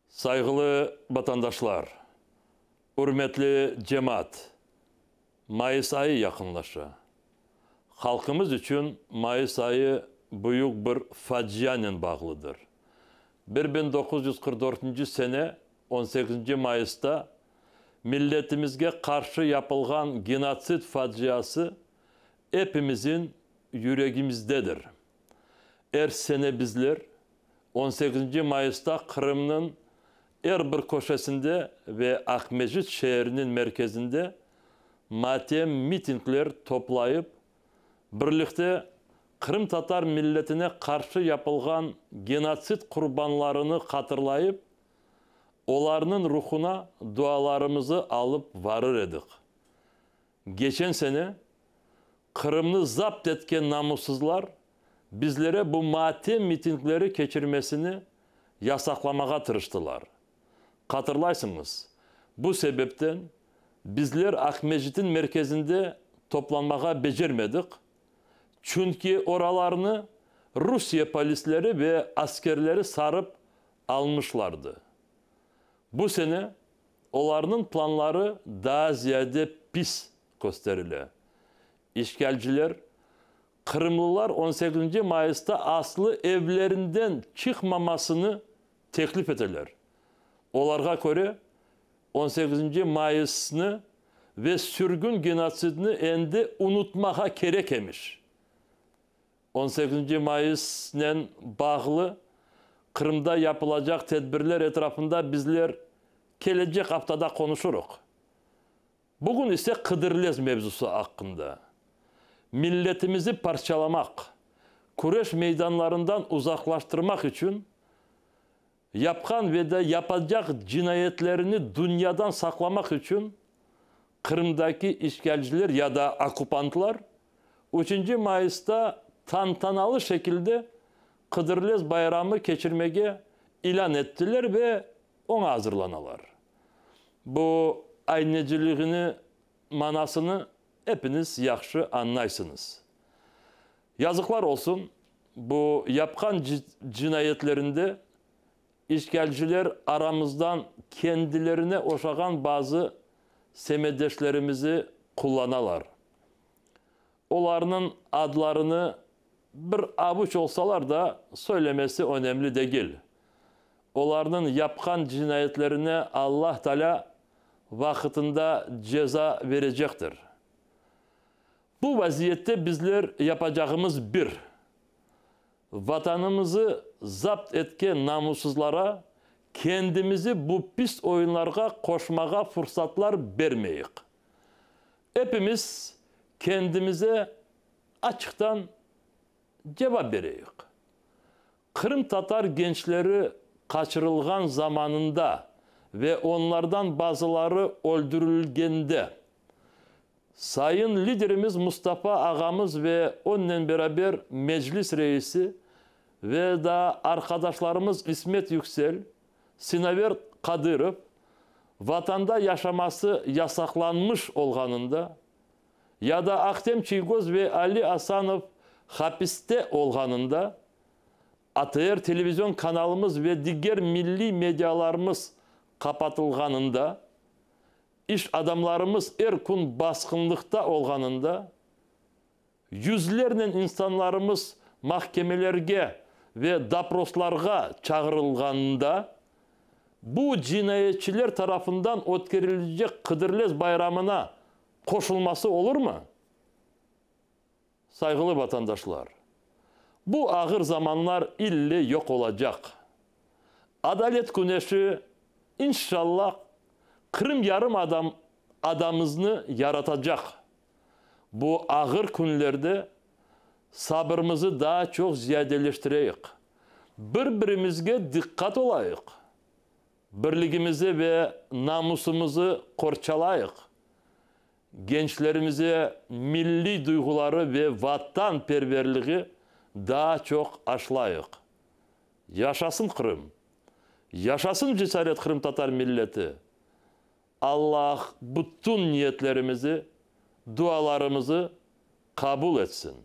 Saygılı vatandaşlar, hürmetli cemaat, Mayıs ayı yakınlaşa. Halkımız için Mayıs ayı büyük bir facianın bağlıdır. 1944 sene 18. Mayıs'ta milletimizge karşı yapılgan genotsit faciası hepimizin yüreğimizdedir. Her sene bizler 18. Mayıs'ta Kırım'ın her bir köşesinde ve Akmecit şehrinin merkezinde matem mitingler toplayıp birlikte Kırım Tatar milletine karşı yapılgan genotsit kurbanlarını hatırlayıp onların ruhuna dualarımızı alıp varır edik. Geçen sene Kırım'ı zapt etken namussuzlar bizlere bu matem mitingleri geçirmesini yasaklamaya tırıştılar. Hatırlaysınız, bu sebepten bizler Akmecit'in merkezinde toplanmaya becermedik. Çünkü oralarını Rusya polisleri ve askerleri sarıp almışlardı. Bu sene onların planları daha ziyade pis gösterile. İşgalciler, Kırımlılar 18. Mayıs'ta aslı evlerinden çıkmamasını teklif ederler. Onlara göre 18. Mayıs'ını ve sürgün genotsidini endi unutmaya gerek emiş. 18. Mayıs'la bağlı Kırım'da yapılacak tedbirler etrafında bizler gelecek haftada konuşuruz. Bugün ise Kıdırlez mevzusu hakkında. Milletimizi parçalamak, Kureş meydanlarından uzaklaştırmak için yapkan ve de yapacak cinayetlerini dünyadan saklamak için Kırım'daki işgalciler ya da okupantlar 3. Mayıs'ta tantanalı şekilde Kıdırlez bayramı geçirmeye ilan ettiler ve ona hazırlanalar. Bu ayneciliğini, manasını hepiniz yaxşı anlaysınız. Yazıklar olsun, bu yapkan cinayetlerinde işgalciler aramızdan kendilerine oşagan bazı semedeşlerimizi kullanalar. Onların adlarını bir avuç olsalar da söylemesi önemli değil. Onların yapkan cinayetlerine Allah Teala vakitinde ceza verecektir. Bu vaziyette bizler yapacağımız bir, vatanımızı zapt etken namussuzlara kendimizi bu pis oyunlara koşmaya fırsatlar vermeyik. Hepimiz kendimize açıktan cevap vereyik. Kırım Tatar gençleri kaçırılgan zamanında ve onlardan bazıları öldürülgende Sayın liderimiz Mustafa ağamız ve onunla beraber meclis reisi ve da arkadaşlarımız İsmet Yüksel, Sinaver Kadırov vatanda yaşaması yasaklanmış olganında ya da Aktem Çiğgöz ve Ali Asanov hapiste olganında ATR televizyon kanalımız ve diğer milli medyalarımız kapatılganında iş adamlarımız erkun baskınlıkta olganında yüzlerle insanlarımız mahkemelerge ve daproslarga çağrılganında bu cinayetçiler tarafından ötkerilecek Kıdırlez bayramına koşulması olur mu? Saygılı vatandaşlar, bu ağır zamanlar ille yok olacak. Adalet güneşi inşallah Kırım yarım adamımızı yaratacak. Bu ağır günlerde sabrımızı daha çok ziyadeleştireyik. Birbirimizge dikkat olayık. Birliğimizi ve namusumuzu korçalayık. Gençlerimize milli duyguları ve vatanperverliği daha çok aşılayık. Yaşasın Kırım. Yaşasın cesaret Kırım Tatar milleti. Allah bütün niyetlerimizi, dualarımızı kabul etsin.